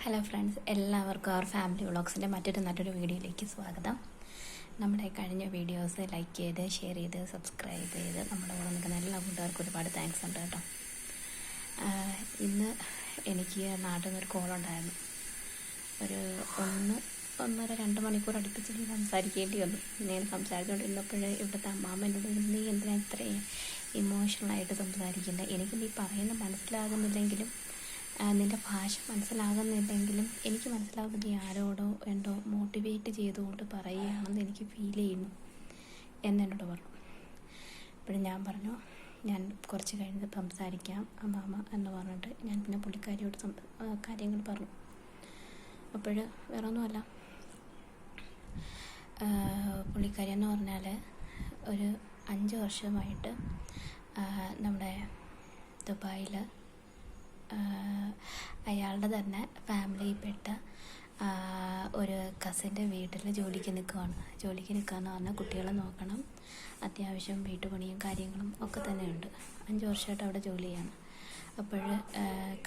Hello friends, എല്ലാവർക്കും അവർ family വ്ളോഗ്സിൻ്റെ നല്ലൊരു വീഡിയോയിലേക്ക് സ്വാഗതം. നമ്മുടെ കഴിഞ്ഞ വീഡിയോസ് ലൈക്ക് ചെയ്ത്, ഷെയർ ചെയ്ത്, സബ്സ്ക്രൈബ് ചെയ്ത് നമ്മുടെ കൂടെ നിൽക്കുന്ന എല്ലാ കൂട്ടുകാർക്കും ഒരുപാട് താങ്ക്സ് ഉണ്ട് കേട്ടോ. ഇന്ന് എനിക്ക് നാട്ടിൽ നിന്നൊരു കോളുണ്ടായിരുന്നു. ഒരു 1.5-2 മണിക്കൂർ അടുപ്പിച്ച് സംസാരിക്കേണ്ടി വന്നു. ഞാൻ സംസാരിച്ചുകൊണ്ടിരുന്നപ്പോഴേ ഇവിടുത്തെ അമ്മാമ്മ എന്നോട് നീ എന്തിനാ ഇത്രയും ഇമോഷണലായിട്ട് സംസാരിക്കുന്നത്? എനിക്ക് നീ പറയുന്നത് മനസ്സിലാകുന്നില്ലെങ്കിലും നിൻ്റെ ഭാഷ മനസ്സിലാകുന്നില്ലെങ്കിലും എനിക്ക് മനസ്സിലാകുന്നത് നീ ആരോടോ എന്തോ മോട്ടിവേറ്റ് ചെയ്തുകൊണ്ട് പറയുകയാണെന്ന് എനിക്ക് ഫീൽ ചെയ്യുന്നു എന്നെന്നോട് പറഞ്ഞു. അപ്പോഴും ഞാൻ പറഞ്ഞു ഞാൻ കുറച്ച് കഴിഞ്ഞ് സംസാരിക്കാം അമ്മാമ്മ എന്ന് പറഞ്ഞിട്ട് ഞാൻ പിന്നെ പുള്ളിക്കാരിയോട് കാര്യങ്ങൾ പറഞ്ഞു. അപ്പോൾ വേറെ ഒന്നുമല്ല, പുള്ളിക്കാരി എന്ന് പറഞ്ഞാൽ ഒരു 5 വർഷമായിട്ട് നമ്മുടെ ദുബായിൽ അയാളുടെ തന്നെ ഫാമിലിയിൽപ്പെട്ട ഒരു കസിൻ്റെ വീട്ടിൽ ജോലിക്ക് നിൽക്കുകയെന്ന് പറഞ്ഞാൽ കുട്ടികളെ നോക്കണം, അത്യാവശ്യം വീട്ടുപണിയും കാര്യങ്ങളും ഒക്കെ തന്നെയുണ്ട്. 5 വർഷമായിട്ട് അവിടെ ജോലി ചെയ്യാണ്. അപ്പോൾ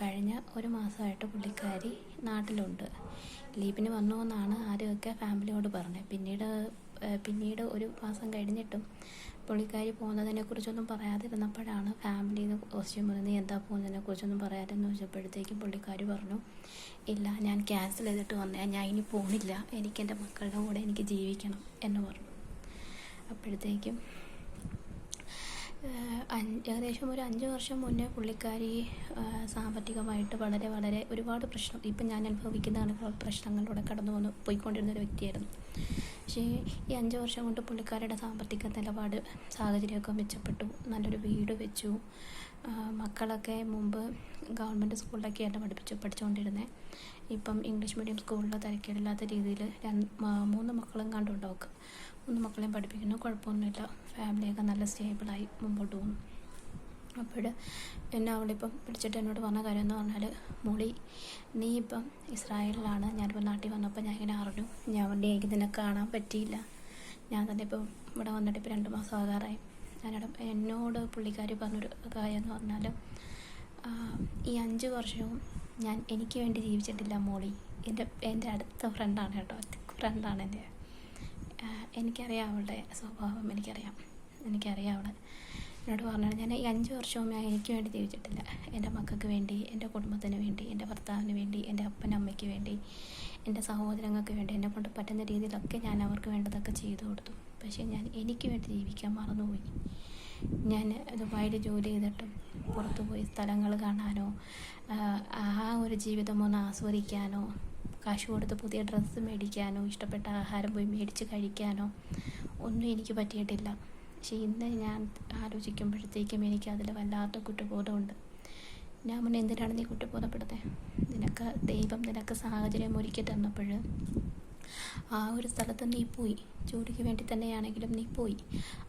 കഴിഞ്ഞ 1 മാസമായിട്ട് പുള്ളിക്കാരി നാട്ടിലുണ്ട്. ലീവിന് വന്നു എന്നാണ് ആദ്യമൊക്കെ ഫാമിലിയോട് പറഞ്ഞത്. പിന്നീട് 1 മാസം കഴിഞ്ഞിട്ടും പുള്ളിക്കാരി പോകുന്നതിനെക്കുറിച്ചൊന്നും പറയാതിരുന്നപ്പോഴാണ് ഫാമിലിയിൽ നിന്ന് ക്വസ്റ്റ്യൻ വന്നത്, നീ എന്താ പോകുന്നതിനെക്കുറിച്ചൊന്നും പറയാതെന്ന് ചോദിച്ചപ്പോഴത്തേക്കും പുള്ളിക്കാരി പറഞ്ഞു, ഇല്ല ഞാൻ ക്യാൻസൽ ചെയ്തിട്ട് വന്നേ, ഞാൻ ഇനി പോകുന്നില്ല, എൻ്റെ മക്കളുടെ കൂടെ എനിക്ക് ജീവിക്കണം എന്ന് പറഞ്ഞു. അപ്പോഴത്തേക്കും ഏകദേശം ഒരു 5 വർഷം മുന്നേ പുള്ളിക്കാരി സാമ്പത്തികമായിട്ട് വളരെ ഒരുപാട് പ്രശ്നം, ഇപ്പം ഞാൻ അനുഭവിക്കുന്ന പ്രശ്നങ്ങളിലൂടെ പോയിക്കൊണ്ടിരുന്നൊരു വ്യക്തിയായിരുന്നു. പക്ഷേ ഈ 5 വർഷം കൊണ്ട് പുള്ളിക്കാരുടെ സാമ്പത്തിക നിലപാട് സാഹചര്യമൊക്കെ മെച്ചപ്പെട്ടു. നല്ലൊരു വീട് വെച്ചു. മക്കളൊക്കെ മുമ്പ് ഗവൺമെൻറ് സ്കൂളിലൊക്കെയാണ് പഠിച്ചുകൊണ്ടിരുന്നത്. ഇപ്പം ഇംഗ്ലീഷ് മീഡിയം സ്കൂളിൽ തിരക്കേടില്ലാത്ത രീതിയിൽ 3 മക്കളും കണ്ടുണ്ട് അവൾക്ക്. 3 മക്കളെയും പഠിപ്പിക്കുന്നു, കുഴപ്പമൊന്നുമില്ല. ഫാമിലിയൊക്കെ നല്ല സ്റ്റേബിളായി മുമ്പോട്ട് പോകുന്നു. അപ്പോൾ എന്നെ അവളിപ്പം പിടിച്ചിട്ട് എന്നോട് പറഞ്ഞ കാര്യം എന്ന് പറഞ്ഞാൽ, മോളി നീ ഇപ്പം ഇസ്രായേലിലാണ്, ഞാനിപ്പോൾ നാട്ടിൽ വന്നപ്പോൾ ഞാൻ ഇങ്ങനെ അറിഞ്ഞു, എനിക്ക് നിന്നെ കാണാൻ പറ്റിയില്ല. ഞാൻ തന്നെ ഇപ്പം ഇവിടെ വന്നിട്ട് ഇപ്പോൾ 2 മാസം ആകാറായി. എന്നോട് പുള്ളിക്കാരി പറഞ്ഞൊരു കാര്യം എന്ന് പറഞ്ഞാൽ, ഈ 5 വർഷവും ഞാൻ എനിക്ക് വേണ്ടി ജീവിച്ചിട്ടില്ല മോളി. എൻ്റെ അടുത്ത ഫ്രണ്ടാണ് കേട്ടോ, ഫ്രണ്ടാണ് എൻ്റെ. എനിക്കറിയാം അവളുടെ സ്വഭാവം, എനിക്കറിയാം അവളെ. എന്നോട് പറഞ്ഞാൽ ഞാൻ ഈ 5 വർഷവും ഞാൻ എനിക്ക് വേണ്ടി ജീവിച്ചിട്ടില്ല. എൻ്റെ മക്കൾക്ക് വേണ്ടി, എൻ്റെ കുടുംബത്തിന് വേണ്ടി, എൻ്റെ ഭർത്താവിന് വേണ്ടി, എൻ്റെ അപ്പനമ്മയ്ക്ക് വേണ്ടി, എൻ്റെ സഹോദരങ്ങൾക്ക് വേണ്ടി, എന്നെ കൊണ്ട് പറ്റുന്ന രീതിയിലൊക്കെ ഞാൻ അവർക്ക് വേണ്ടതൊക്കെ ചെയ്തു കൊടുത്തു. പക്ഷേ ഞാൻ എനിക്ക് വേണ്ടി ജീവിക്കാൻ മറന്നുപോയി. ഞാൻ ദുബായിൽ ജോലി ചെയ്തിട്ടും പുറത്തു പോയി സ്ഥലങ്ങൾ കാണാനോ ആ ഒരു ജീവിതം ഒന്ന് ആസ്വദിക്കാനോ, കാശ് കൊടുത്ത് പുതിയ ഡ്രസ്സ് മേടിക്കാനോ, ഇഷ്ടപ്പെട്ട ആഹാരം പോയി മേടിച്ച് കഴിക്കാനോ ഒന്നും എനിക്ക് പറ്റിയിട്ടില്ല. പക്ഷേ ഇന്ന് ഞാൻ ആലോചിക്കുമ്പോഴത്തേക്കും എനിക്കതിൽ വല്ലാത്ത കുറ്റബോധമുണ്ട്. ഞാൻ മുന്നേ എന്തിനാണ് നീ കുറ്റബോധപ്പെടുന്നത്? ദൈവം നിനക്ക് സാഹചര്യം ഒരുക്കി തന്നപ്പോൾ ആ ഒരു സ്ഥലത്ത് നീ പോയി, ജോലിക്ക് വേണ്ടി തന്നെയാണെങ്കിലും നീ പോയി.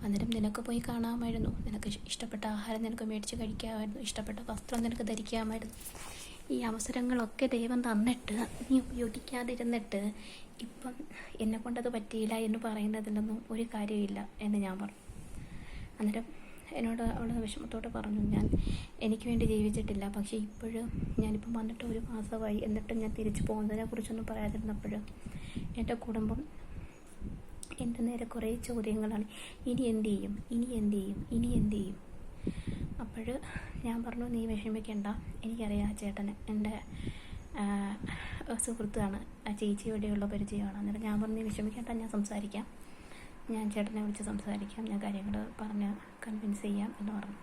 അന്നേരം നിനക്ക് പോയി കാണാമായിരുന്നു, നിനക്ക് ഇഷ്ടപ്പെട്ട ആഹാരം നിനക്ക് മേടിച്ച് കഴിക്കാമായിരുന്നു, ഇഷ്ടപ്പെട്ട വസ്ത്രം നിനക്ക് ധരിക്കാമായിരുന്നു. ഈ അവസരങ്ങളൊക്കെ ദൈവം തന്നിട്ട് നീ ഉപയോഗിക്കാതിരുന്നിട്ട് ഇപ്പം എന്നെക്കൊണ്ടത് പറ്റിയില്ല എന്ന് പറയുന്നതിലൊന്നും ഒരു കാര്യമില്ല എന്ന് ഞാൻ പറഞ്ഞു. അന്നേരം എന്നോട് അവൾ വിഷമത്തോടെ പറഞ്ഞു, ഞാൻ എനിക്ക് വേണ്ടി ജീവിച്ചിട്ടില്ല, പക്ഷേ ഇപ്പോഴും ഞാനിപ്പം വന്നിട്ട് 1 മാസമായി, എന്നിട്ടും ഞാൻ തിരിച്ചു പോകുന്നതിനെക്കുറിച്ചൊന്നും പറയാതിരുന്നപ്പോൾ എൻ്റെ കുടുംബം എൻ്റെ നേരെ കുറേ ചോദ്യങ്ങളാണ്. ഇനി എന്ത് ചെയ്യും? അപ്പോൾ ഞാൻ പറഞ്ഞു, നീ വിഷമിക്കേണ്ട, എനിക്കറിയാം ചേട്ടന്, എൻ്റെ സുഹൃത്താണ്, ആ ചേച്ചി ഇവിടെയുള്ള പരിചയമാണ്. അന്നേരം ഞാൻ പറഞ്ഞു, നീ വിഷമിക്കേണ്ട, ഞാൻ സംസാരിക്കാം, ഞാൻ ചേട്ടനെ വിളിച്ച് സംസാരിക്കാം, ഞാൻ കാര്യങ്ങൾ പറഞ്ഞ് കൺവിൻസ് ചെയ്യാം എന്ന് പറഞ്ഞു.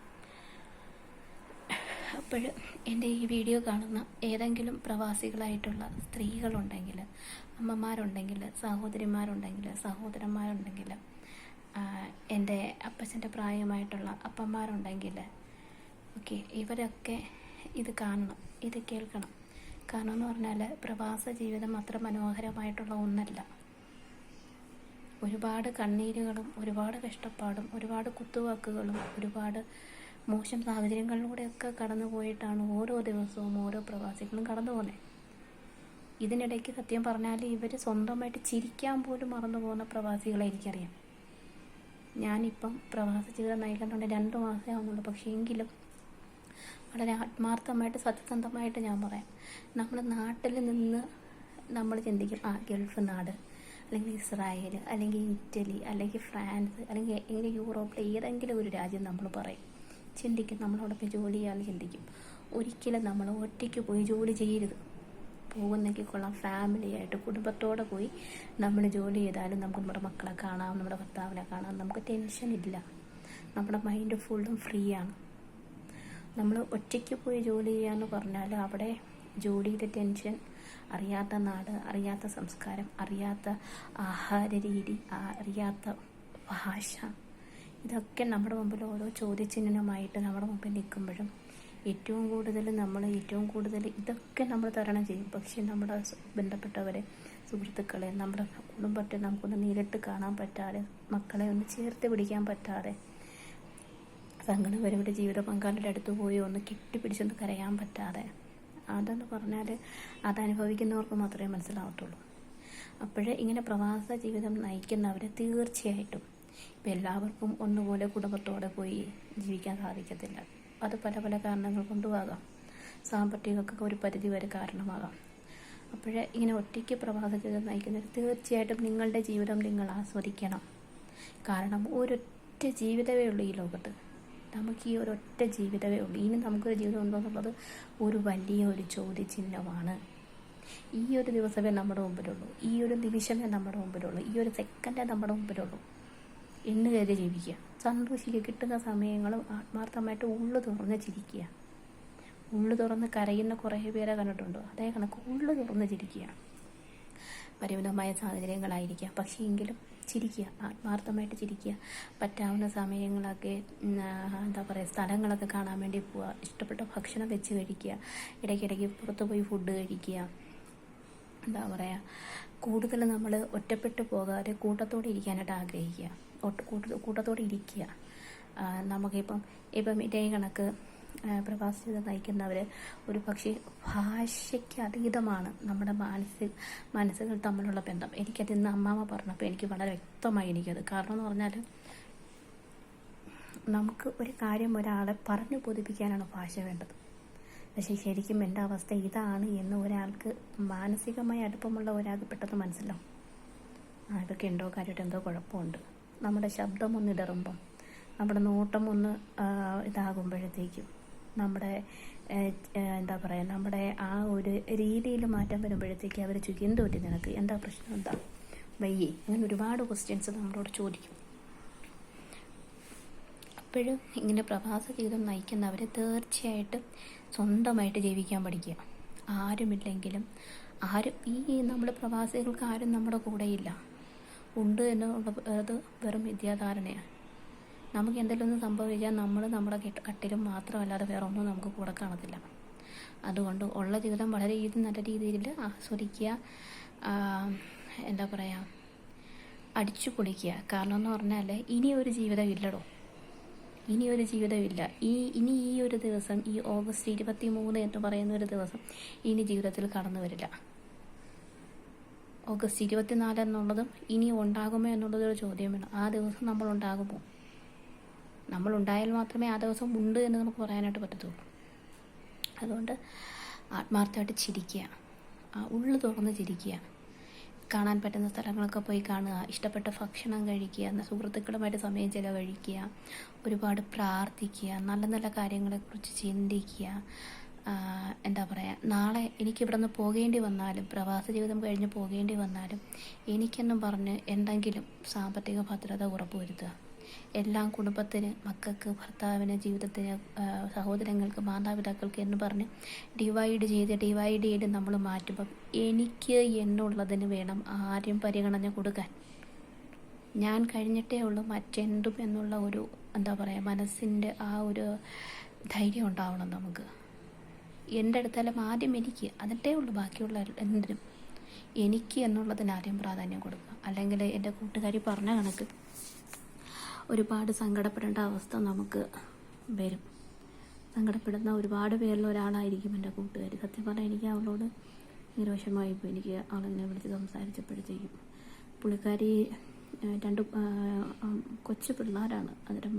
അപ്പോൾ എൻ്റെ ഈ വീഡിയോ കാണുന്ന ഏതെങ്കിലും പ്രവാസികളായിട്ടുള്ള സ്ത്രീകളുണ്ടെങ്കിൽ, അമ്മമാരുണ്ടെങ്കിൽ, സഹോദരന്മാരുണ്ടെങ്കിൽ, എൻ്റെ അപ്പച്ചൻ്റെ പ്രായമായിട്ടുള്ള അപ്പന്മാരുണ്ടെങ്കിൽ, ഓക്കെ, ഇവരൊക്കെ ഇത് കാണണം, ഇത് കേൾക്കണം. കാരണം എന്ന് പറഞ്ഞാൽ പ്രവാസ ജീവിതം അത്ര മനോഹരമായിട്ടുള്ള ഒന്നല്ല. ഒരുപാട് കണ്ണീരുകളും, ഒരുപാട് കഷ്ടപ്പാടും, ഒരുപാട് കുത്തുവാക്കുകളും, ഒരുപാട് മോശം സാഹചര്യങ്ങളിലൂടെയൊക്കെ കടന്നു പോയിട്ടാണ് ഓരോ ദിവസവും ഓരോ പ്രവാസികളും കടന്നു പോകുന്നത്. ഇതിനിടയ്ക്ക് സത്യം പറഞ്ഞാൽ ഇവർ സ്വന്തമായിട്ട് ചിരിക്കാൻ പോലും മറന്നു പോകുന്ന പ്രവാസികളെ എനിക്കറിയാം. ഞാനിപ്പം പ്രവാസ ജീവിതം നയിക്കുന്നുണ്ട് 2 മാസമേ ആവുന്നുള്ളൂ. പക്ഷേ എങ്കിലും വളരെ ആത്മാർത്ഥമായിട്ട് സത്യസന്ധമായിട്ട് ഞാൻ പറയാം. നമ്മുടെ നാട്ടിൽ നിന്ന് നമ്മൾ ചിന്തിക്കും, ഗൾഫ് നാട്, അല്ലെങ്കിൽ ഇസ്രായേൽ, അല്ലെങ്കിൽ ഇറ്റലി, അല്ലെങ്കിൽ ഫ്രാൻസ്, അല്ലെങ്കിൽ യൂറോപ്പിലെ ഏതെങ്കിലും ഒരു രാജ്യം നമ്മൾ പറയും, ചിന്തിക്കും, നമ്മളവിടെ പോയി ജോലി ചെയ്യാമെന്ന് ചിന്തിക്കും. ഒരിക്കലും നമ്മൾ ഒറ്റയ്ക്ക് പോയി ജോലി ചെയ്യരുത്. പോകുന്നെങ്കിൽ കൊള്ളാം, ഫാമിലിയായിട്ട് കുടുംബത്തോടെ പോയി നമ്മൾ ജോലി ചെയ്താലും നമുക്ക് നമ്മുടെ മക്കളെ കാണാം, നമ്മുടെ ഭർത്താവിനെ കാണാം, നമുക്ക് ടെൻഷൻ ഇല്ല, നമ്മുടെ മൈൻഡ് ഫുള്ളും ഫ്രീ ആണ്. നമ്മൾ ഒറ്റയ്ക്ക് പോയി ജോലി ചെയ്യാമെന്ന് പറഞ്ഞാൽ അവിടെ ജോലിയുടെ ടെൻഷൻ, അറിയാത്ത നാട്, അറിയാത്ത സംസ്കാരം, അറിയാത്ത ആഹാര രീതി, അറിയാത്ത ഭാഷ, ഇതൊക്കെ നമ്മുടെ മുമ്പിൽ ഓരോ ചോദ്യചിഹ്നമായിട്ട് നമ്മുടെ മുമ്പിൽ നിൽക്കുമ്പോഴും ഏറ്റവും കൂടുതൽ ഇതൊക്കെ നമ്മൾ തരണം ചെയ്യും. പക്ഷേ നമ്മുടെ ബന്ധപ്പെട്ടവരെ, സുഹൃത്തുക്കളെ, നമ്മുടെ കുടുംബത്തെ നമുക്കൊന്ന് നേരിട്ട് കാണാൻ പറ്റാതെ, മക്കളെ ഒന്ന് ചേർത്ത് പിടിക്കാൻ പറ്റാതെ, സങ്കടം വരുമ്പോൾ ജീവിത പങ്കാളിയുടെ അടുത്ത് പോയി ഒന്ന് കെട്ടിപ്പിടിച്ചൊന്ന് കരയാൻ പറ്റാതെ, അതെന്ന് പറഞ്ഞാൽ അതനുഭവിക്കുന്നവർക്ക് മാത്രമേ മനസ്സിലാവത്തുള്ളൂ. അപ്പോഴേ ഇങ്ങനെ പ്രവാസ ജീവിതം നയിക്കുന്നവരെ തീർച്ചയായിട്ടും ഇപ്പം എല്ലാവർക്കും ഒന്നുപോലെ കുടുംബത്തോടെ പോയി ജീവിക്കാൻ സാധിക്കത്തില്ല. അത് പല പല കാരണങ്ങൾ കൊണ്ടുമാകാം, സാമ്പത്തികമൊക്കെ ഒരു പരിധി വരെ കാരണമാകാം. അപ്പോഴേ ഇങ്ങനെ ഒറ്റയ്ക്ക് പ്രവാസ ജീവിതം നയിക്കുന്നവർ തീർച്ചയായിട്ടും നിങ്ങളുടെ ജീവിതം നിങ്ങൾ ആസ്വദിക്കണം. കാരണം ഒരൊറ്റ ജീവിതമേ ഉള്ളൂ ഈ ലോകത്ത്. നമുക്ക് ഈ ഒരൊറ്റ ജീവിതമേ ഉള്ളൂ. ഇനി നമുക്കൊരു ജീവിതം ഉണ്ടോ എന്നുള്ളത് ഒരു വലിയൊരു ചോദ്യചിഹ്നമാണ്. ഈ ഒരു ദിവസമേ നമ്മുടെ മുമ്പിലുള്ളൂ, ഈ ഒരു നിമിഷമേ നമ്മുടെ മുമ്പിലുള്ളൂ, ഈ ഒരു സെക്കൻഡേ നമ്മുടെ മുമ്പിലുള്ളൂ. എന്ന് കരുതി ജീവിക്കുക, സന്തോഷിക്കുക. കിട്ടുന്ന സമയങ്ങളും ആത്മാർത്ഥമായിട്ട് ഉള്ളു തുറന്ന് ചിരിക്കുക. ഉള്ളു തുറന്ന് കരയുന്ന കുറേ പേരെ കണ്ടിട്ടുണ്ടോ? അതേ കണക്ക് ഉള്ളു തുറന്ന് ചിരിക്കുക. പരിമിതമായ സാഹചര്യങ്ങളായിരിക്കാം, പക്ഷേ എങ്കിലും ചിരിക്കുക, ആത്മാർത്ഥമായിട്ട് ചിരിക്കുക. പറ്റാവുന്ന സമയങ്ങളൊക്കെ സ്ഥലങ്ങളൊക്കെ കാണാൻ വേണ്ടി പോവുക, ഇഷ്ടപ്പെട്ട ഭക്ഷണം വെച്ച് കഴിക്കുക, ഇടയ്ക്കിടയ്ക്ക് പുറത്ത് പോയി ഫുഡ് കഴിക്കുക. കൂടുതൽ നമ്മൾ ഒറ്റപ്പെട്ടു പോകാതെ കൂട്ടത്തോടെ ഇരിക്കാനായിട്ട് ആഗ്രഹിക്കുക, കൂട്ടത്തോടെ ഇരിക്കുക. നമുക്കിപ്പം ഇതേ കണക്ക് പ്രവാസ ജീവിതം നയിക്കുന്നവർ ഒരു പക്ഷേ ഭാഷയ്ക്ക് അതീതമാണ് നമ്മുടെ മനസ്സുകൾ തമ്മിലുള്ള ബന്ധം. എനിക്കത് ഇന്ന് അമ്മാമ്മ പറഞ്ഞപ്പോൾ എനിക്ക് വളരെ വ്യക്തമായി എനിക്കത്. കാരണം എന്ന് പറഞ്ഞാൽ നമുക്ക് ഒരു കാര്യം ഒരാളെ പറഞ്ഞു ബോധിപ്പിക്കാനാണ് ഭാഷ വേണ്ടത്. പക്ഷേ ശരിക്കും എൻ്റെ അവസ്ഥ ഇതാണ് എന്ന് ഒരാൾക്ക് മാനസികമായി അടുപ്പമുള്ള ഒരാൾക്ക് പെട്ടെന്ന് മനസ്സിലാവും. ഇതൊക്കെ ഉണ്ടോ, കാര്യമായിട്ട് എന്തോ കുഴപ്പമുണ്ട്. നമ്മുടെ ശബ്ദം ഒന്ന് ഇടറുമ്പം, നമ്മുടെ നോട്ടം ഒന്ന് ഇതാകുമ്പോഴത്തേക്കും, നമ്മുടെ നമ്മുടെ ആ ഒരു രീതിയിൽ മാറ്റം വരുമ്പോഴത്തേക്ക് അവർ ചോദിക്കും, എന്ത് പറ്റി നിനക്ക്, എന്താ പ്രശ്നം, എന്താ വയ്യേ, അങ്ങനെ ഒരുപാട് ക്വസ്റ്റ്യൻസ് നമ്മളോട് ചോദിക്കും. അപ്പോഴും ഇങ്ങനെ പ്രവാസ ജീവിതം നയിക്കുന്നവർ തീർച്ചയായിട്ടും സ്വന്തമായിട്ട് ജീവിക്കാൻ പഠിക്കുക. ആരുമില്ലെങ്കിലും നമ്മൾ പ്രവാസികൾക്ക് ആരും നമ്മുടെ കൂടെയില്ല. ഉണ്ട് എന്നുള്ളത് വെറും വിദ്യാധാരണയാണ്. നമുക്ക് എന്തെങ്കിലും ഒന്ന് സംഭവിച്ചാൽ നമ്മൾ നമ്മുടെ കട്ടിലും മാത്രമല്ലാതെ വേറെ ഒന്നും നമുക്ക് കൂടെ കാണത്തില്ല. അതുകൊണ്ട് ഉള്ള ജീവിതം വളരെ നല്ല രീതിയിൽ ആസ്വദിക്കുക, അടിച്ചു പൊളിക്കുക. കാരണം എന്ന് പറഞ്ഞാൽ ഇനിയൊരു ജീവിതം ഇല്ലടോ, ഇനിയൊരു ജീവിതമില്ല. ഇനി ഈ ഒരു ദിവസം, ഈ ഓഗസ്റ്റ് 23 എന്ന് പറയുന്ന ഒരു ദിവസം ഇനി ജീവിതത്തിൽ കടന്നു വരില്ല. ഓഗസ്റ്റ് 24 എന്നുള്ളതും ഇനി ഉണ്ടാകുമോ എന്നുള്ളതൊരു ചോദ്യം വേണം. ആ ദിവസം നമ്മളുണ്ടാകുമോ? നമ്മളുണ്ടായാൽ മാത്രമേ ആ ദിവസം ഉണ്ട് എന്ന് നമുക്ക് പറയാനായിട്ട് പറ്റത്തുള്ളൂ. അതുകൊണ്ട് ആത്മാർത്ഥമായിട്ട് ചിരിക്കുക, ഉള്ളു തുറന്ന് ചിരിക്കുക, കാണാൻ പറ്റുന്ന സ്ഥലങ്ങളൊക്കെ പോയി കാണുക, ഇഷ്ടപ്പെട്ട ഭക്ഷണം കഴിക്കുക, സുഹൃത്തുക്കളുമായിട്ട് സമയം ചിലവഴിക്കുക, ഒരുപാട് പ്രാർത്ഥിക്കുക, നല്ല നല്ല കാര്യങ്ങളെക്കുറിച്ച് ചിന്തിക്കുക. നാളെ എനിക്കിവിടെ നിന്ന് പോകേണ്ടി വന്നാലും, പ്രവാസ ജീവിതം കഴിഞ്ഞ് പോകേണ്ടി വന്നാലും എനിക്കെന്നും പറഞ്ഞ് എന്തെങ്കിലും സാമ്പത്തിക ഭദ്രത ഉറപ്പുവരുത്തുക. എല്ലാം കുടുംബത്തിന്, മക്കൾക്ക്, ഭർത്താവിന്, ജീവിതത്തിന്, സഹോദരങ്ങൾക്ക്, മാതാപിതാക്കൾക്ക് എന്ന് പറഞ്ഞ് ഡിവൈഡ് ചെയ്ത് നമ്മൾ മാറ്റുമ്പം എനിക്ക് എന്നുള്ളതിന് വേണം ആരും പരിഗണന കൊടുക്കാൻ. ഞാൻ കഴിഞ്ഞിട്ടേ ഉള്ളൂ മറ്റെന്തും എന്നുള്ള ഒരു മനസ്സിൻ്റെ ആ ഒരു ധൈര്യം ഉണ്ടാവണം നമുക്ക്. എൻ്റെ അടുത്തെല്ലാം ആദ്യം എനിക്ക്, എന്നിട്ടേ ഉള്ളൂ ബാക്കിയുള്ള എന്തിനും. എനിക്ക് എന്നുള്ളതിന് ആദ്യം പ്രാധാന്യം കൊടുക്കുക. അല്ലെങ്കിൽ എൻ്റെ കൂട്ടുകാരി പറഞ്ഞ കണക്ക് ഒരുപാട് സങ്കടപ്പെടേണ്ട അവസ്ഥ നമുക്ക് വരും. സങ്കടപ്പെടുന്ന ഒരുപാട് പേരിൽ ഒരാളായിരിക്കും എൻ്റെ കൂട്ടുകാരി. സത്യം പറഞ്ഞാൽ എനിക്ക് അവളോട് നിരോഷമായിപ്പോൾ. എനിക്ക് അവളിങ്ങനെ വിളിച്ച് സംസാരിച്ചപ്പോഴത്തേക്കും പുള്ളിക്കാരി 2 കൊച്ചു പിള്ളേരാണ്. അതിൻ്റെ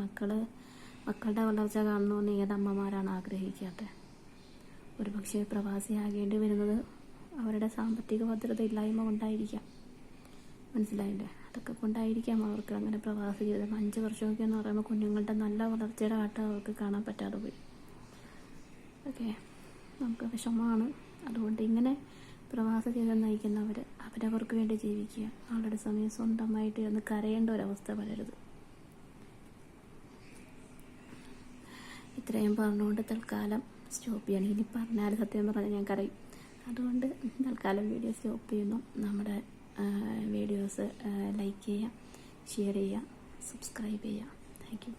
മക്കളുടെ വളർച്ച കാണണമെന്ന് ഏതമ്മമാരാണ് ആഗ്രഹിക്കാത്തത്? ഒരു പക്ഷേ പ്രവാസിയാകേണ്ടി വരുന്നത് അവരുടെ സാമ്പത്തിക ഭദ്രത ഇല്ലായ്മ കൊണ്ടായിരിക്കാം. മനസ്സിലായില്ലേ? അതൊക്കെ കൊണ്ടായിരിക്കാം അവർക്ക് അങ്ങനെ പ്രവാസ ജീവിതം. 5 വർഷമൊക്കെ എന്ന് പറയുമ്പോൾ കുഞ്ഞുങ്ങളുടെ നല്ല വളർച്ചയുടെ ആട്ടം അവർക്ക് കാണാൻ പറ്റാതെ പോയി. ഓക്കെ, നമുക്ക് വിഷമമാണ്. അതുകൊണ്ട് ഇങ്ങനെ പ്രവാസ ജീവിതം നയിക്കുന്നവർ അവരവർക്ക് വേണ്ടി ജീവിക്കുക. ആളുടെ സമയം സ്വന്തമായിട്ട് ഒന്ന് കരയേണ്ട ഒരവസ്ഥ വരരുത്. ഇത്രയും പറഞ്ഞുകൊണ്ട് തൽക്കാലം സ്റ്റോപ്പ് ചെയ്യണം. ഇനി പറഞ്ഞാൽ സത്യം പറഞ്ഞാൽ ഞാൻ കരയും. അതുകൊണ്ട് തൽക്കാലം വീഡിയോ സ്റ്റോപ്പ് ചെയ്യുന്നു. നമ്മുടെ വീഡിയോസ് ലൈക്ക് ചെയ്യുക, ഷെയർ ചെയ്യുക, സബ്സ്ക്രൈബ് ചെയ്യുക. Thank you.